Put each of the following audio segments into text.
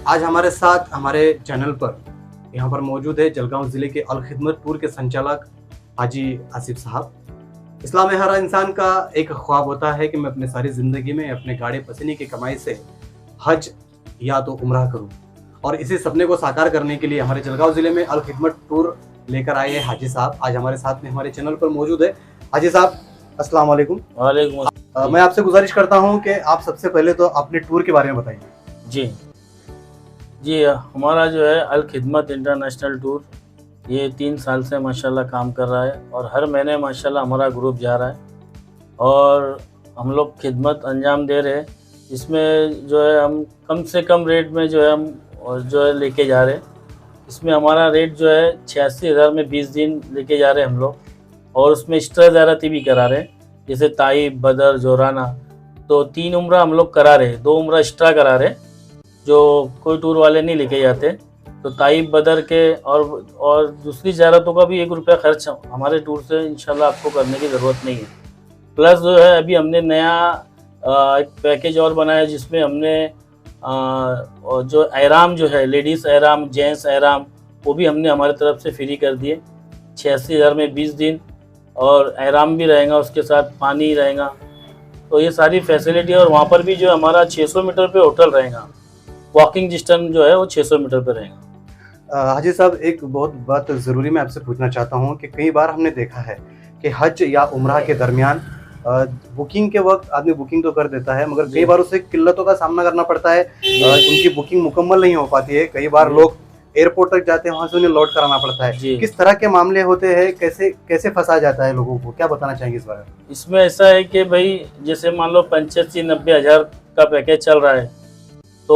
आज हमारे साथ हमारे चैनल पर यहाँ पर मौजूद है जलगांव ज़िले के अल खिदमत टूर के संचालक हाजी आसिफ साहब। इस्लाम में हर इंसान का एक ख्वाब होता है कि मैं अपने सारी ज़िंदगी में अपने गाड़े पसीने की कमाई से हज या तो उम्रा करूँ, और इसी सपने को साकार करने के लिए हमारे जलगांव ज़िले में अल खिदमत टूर लेकर आए हैं हाजी साहब। आज हमारे साथ में हमारे चैनल पर मौजूद है। हाजी साहब, अस्सलाम वालेकुम। वालेकुम। मैं आपसे गुजारिश करता हूँ कि आप सबसे पहले तो अपने टूर के बारे में बताइए। जी, हमारा जो है अल खिदमत इंटरनेशनल टूर ये 3 साल से माशाल्लाह काम कर रहा है और हर महीने माशाल्लाह हमारा ग्रुप जा रहा है और हम लोग खिदमत अंजाम दे रहे हैं। इसमें जो है हम कम से कम रेट में जो है हम लेके जा रहे हैं। इसमें हमारा रेट जो है 86,000 में 20 दिन लेके जा रहे हैं हम लोग, और उसमें एक्स्ट्रा ज़्यारती भी करा रहे हैं, जैसे ताइफ, बदर, जोराना। तो 3 उम्रा हम लोग करा रहे हैं, 2 उम्रा एक्स्ट्रा करा रहे हैं जो कोई टूर वाले नहीं लेके जाते। तो ताइफ, बदर के और दूसरी ज़्यारतों का भी 1 रुपया खर्च हमारे टूर से इंशाल्लाह आपको करने की ज़रूरत नहीं है। प्लस जो है अभी हमने नया एक पैकेज और बनाया जिसमें हमने जो एहराम जो है, लेडीज़ एहराम, जेंट्स एहराम, वो भी हमने हमारी तरफ से फ्री कर दिए। 86,000 में 20 दिन और एहराम भी रहेगा, उसके साथ पानी रहेगा। तो ये सारी फैसिलिटी, और वहाँ पर भी जो हमारा 600 मीटर पे होटल रहेगा। वॉकिंग डिस्टेंस जो है वो 600 मीटर पे रहेगा। हाजी साहब, एक बहुत बात ज़रूरी मैं आपसे पूछना चाहता हूँ कि कई बार हमने देखा है कि हज या उम्रा के दरमियान बुकिंग के वक्त आदमी बुकिंग तो कर देता है, मगर कई बार उसे किल्लतों का सामना करना पड़ता है। उनकी बुकिंग मुकम्मल नहीं हो पाती है। कई बार लोग एयरपोर्ट तक जाते हैं, वहाँ से उन्हें लोड कराना पड़ता है। किस तरह के मामले होते हैं, कैसे फंसा जाता है लोगों को, क्या बताना चाहेंगे इस बारे में? इसमें ऐसा है कि भाई जैसे मान लो 85-90 हज़ार का पैकेज चल रहा है, तो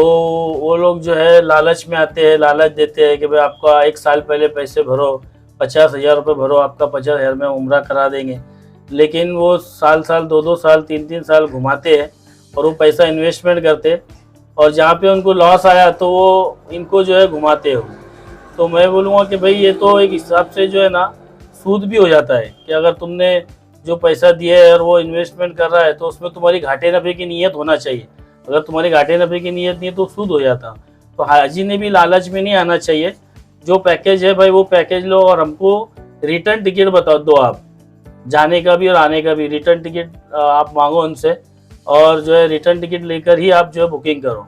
वो लोग जो है लालच में आते हैं, लालच देते हैं कि भाई आपका 1 साल पहले पैसे भरो, 50,000 रुपये भरो, आपका 50,000 में उम्रा करा देंगे। लेकिन वो साल 2-2 साल, 3-3 साल घुमाते हैं और वो पैसा इन्वेस्टमेंट करते, और जहाँ पे उनको लॉस आया तो वो इनको जो है घुमाते हो। तो मैं बोलूँगा कि भाई ये तो एक हिसाब से जो है ना सूद भी हो जाता है कि अगर तुमने जो पैसा दिया है और वो इन्वेस्टमेंट कर रहा है तो उसमें तुम्हारी घाटे नफ़े की नीयत होना चाहिए। अगर तुम्हारी घाटे नफ़े की नीयत नहीं है तो सूद हो जाता। तो हाजी ने भी लालच में नहीं आना चाहिए। जो पैकेज है भाई वो पैकेज लो, और हमको रिटर्न टिकट बता दो, आप जाने का भी और आने का भी रिटर्न टिकट आप मांगो उनसे, और जो है रिटर्न टिकट लेकर ही आप जो है बुकिंग करो।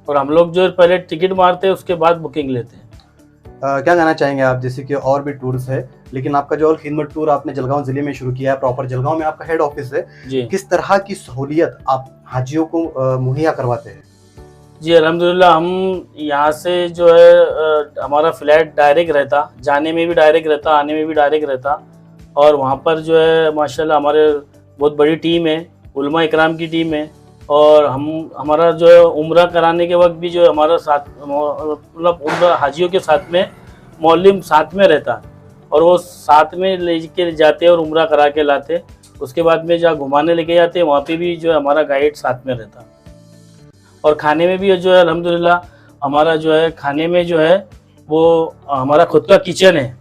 और हम लोग जो है पहले टिकट मारते हैं, उसके बाद बुकिंग लेते हैं। क्या कहना चाहेंगे आप? जैसे कि और भी टूर्स है, लेकिन आपका जो अल खिदमत टूर आपने जलगांव ज़िले में शुरू किया है, प्रॉपर जलगांव में आपका हेड ऑफिस है जी। किस तरह की सहूलियत आप हाजियों को मुहैया करवाते हैं? जी अल्हम्दुलिल्लाह, हम यहाँ से जो है हमारा फ़्लाइट डायरेक्ट रहता, जाने में भी डायरेक्ट रहता, आने में भी डायरेक्ट रहता। और वहाँ पर जो है माशाल्लाह हमारे बहुत बड़ी टीम है, उलमा इकराम की टीम है। और हमारा जो है उम्रा कराने के वक्त भी जो है हमारा साथ, मतलब उम्रा हाजियों के साथ में मौलिम साथ में रहता, और वो साथ में लेके जाते और उम्रा करा के लाते। उसके बाद में जहाँ घुमाने लेके जाते वहाँ पे भी जो है हमारा गाइड साथ में रहता। और खाने में भी जो है अल्हम्दुलिल्लाह हमारा जो है खाने में जो है वो हमारा खुद का किचन है,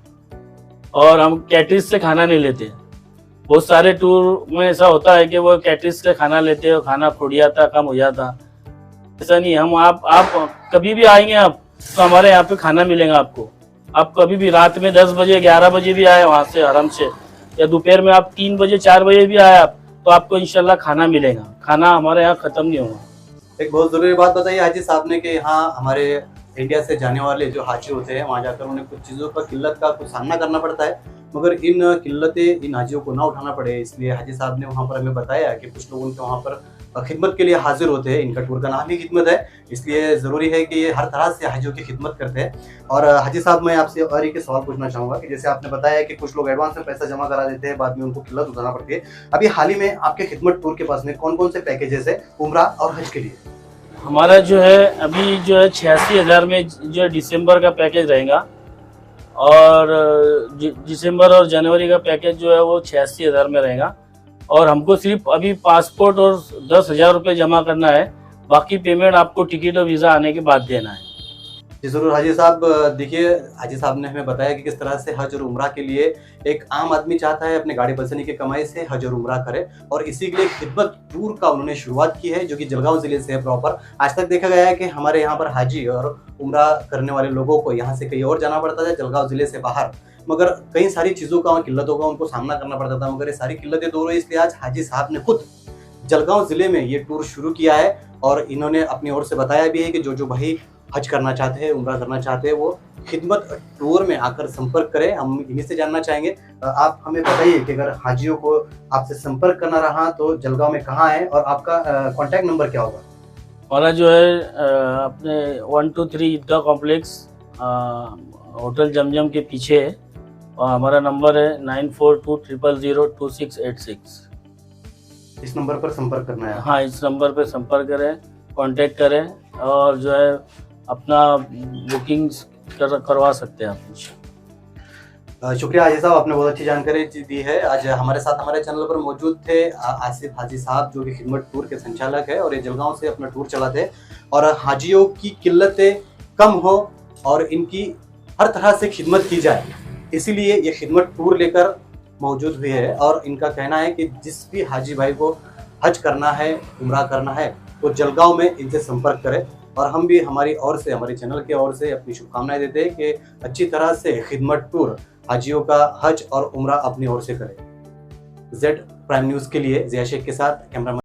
और हम कैटरिंग से खाना नहीं लेते। बहुत सारे टूर में ऐसा होता है कि वो कैटरिंग से खाना लेते हैं, खाना फूट जाता, कम हो जाता। ऐसा नहीं, हम आप कभी भी आएंगे आप तो हमारे यहाँ पे खाना मिलेगा आपको। आप कभी भी रात में 10 बजे 11 बजे भी आए वहाँ से हरम से, या दोपहर में आप 3 बजे 4 बजे भी आए आप, तो आपको इंशाल्लाह खाना मिलेगा। खाना हमारे यहाँ ख़त्म नहीं होगा। एक बहुत ज़रूरी बात बताइए हाजी साहब ने कि यहाँ हमारे इंडिया से जाने वाले जो हाजी होते हैं, वहाँ जाकर उन्हें कुछ चीज़ों का किल्लत का कुछ सामना करना पड़ता है, मगर इन किल्लतें इन हाजियों को ना उठाना पड़े, इसलिए हाजी साहब ने वहाँ पर हमें बताया कि कुछ लोग उनके वहाँ पर खिदमत के लिए हाजिर होते हैं। इनका टूर का नाम ही खिदमत है, इसलिए ज़रूरी है कि ये हर तरह से हाजियों की खिदमत करते हैं। और हाजी साहब, मैं आपसे और एक सवाल पूछना चाहूँगा कि जैसे आपने बताया कि कुछ लोग एडवांस में पैसा जमा करा देते हैं, बाद में उनको किल्लत उठाना पड़ती है। अभी हाल ही में आपके खिदमत टूर के पास में कौन कौन से पैकेजेस है उम्रा और हज के लिए? हमारा जो है अभी जो है 86,000 में जो है दिसंबर का पैकेज रहेगा, और दिसंबर और जनवरी का पैकेज जो है वो 86,000 में रहेगा। और हमको सिर्फ अभी पासपोर्ट और 10,000 रुपये जमा करना है, बाकी पेमेंट आपको टिकट और वीज़ा आने के बाद देना है। जी ज़रूर हाजी साहब। देखिए, हाजी साहब ने हमें बताया कि किस तरह से हज और उम्रा के लिए एक आम आदमी चाहता है अपने गाड़ी बसने की कमाई से हज और उम्रा करे, और इसी के लिए खिदमत टूर का उन्होंने शुरुआत की है, जो कि जलगांव ज़िले से है प्रॉपर। आज तक देखा गया है कि हमारे यहाँ पर हाजी और उम्रा करने वाले लोगों को यहाँ से कहीं और जाना पड़ता था, जलगांव ज़िले से बाहर, मगर कई सारी चीज़ों का, किल्लतों का उनको सामना करना पड़ता था। मगर ये सारी किल्लतें दूर हुई, इसलिए आज हाजी साहब ने खुद जलगांव ज़िले में ये टूर शुरू किया है, और इन्होंने अपनी ओर से बताया भी है कि जो भाई हज करना चाहते हैं, उम्रा करना चाहते हैं, वो खिदमत टूर में आकर संपर्क करें। हम इन्हीं से जानना चाहेंगे, आप हमें बताइए कि अगर हाजियों को आपसे संपर्क करना रहा तो जलगांव में कहाँ है, और आपका कॉन्टैक्ट नंबर क्या होगा? हमारा जो है अपने 123 ईदगाह कॉम्प्लेक्स होटल जमजम के पीछे है, और हमारा नंबर है 9420002686। इस नंबर पर संपर्क करना है? हाँ, इस नंबर पे संपर्क करें, कांटेक्ट करें, और जो है अपना बुकिंग्स करवा सकते हैं आप मुझसे। शुक्रिया हाजी साहब, आपने बहुत अच्छी जानकारी दी है। आज हमारे साथ हमारे चैनल पर मौजूद थे आसिफ हाजी साहब, जो कि खिदमत टूर के संचालक है, और ये जलगांव से अपना टूर चलाते हैं, और हाजियों की किल्लतें कम हो और इनकी हर तरह से खिदमत की जाए, इसीलिए ये खिदमत टूर लेकर मौजूद हुए है। और इनका कहना है कि जिस भी हाजी भाई को हज करना है, उम्रा करना है, तो जलगांव में इनसे संपर्क करें। और हम भी हमारी ओर से, हमारे चैनल की ओर से अपनी शुभकामनाएं देते हैं कि अच्छी तरह से खिदमत टूर हाजियों का हज और उम्रा अपनी ओर से करें। जेड प्राइम न्यूज़ के लिए ज़िया शेख के साथ कैमरा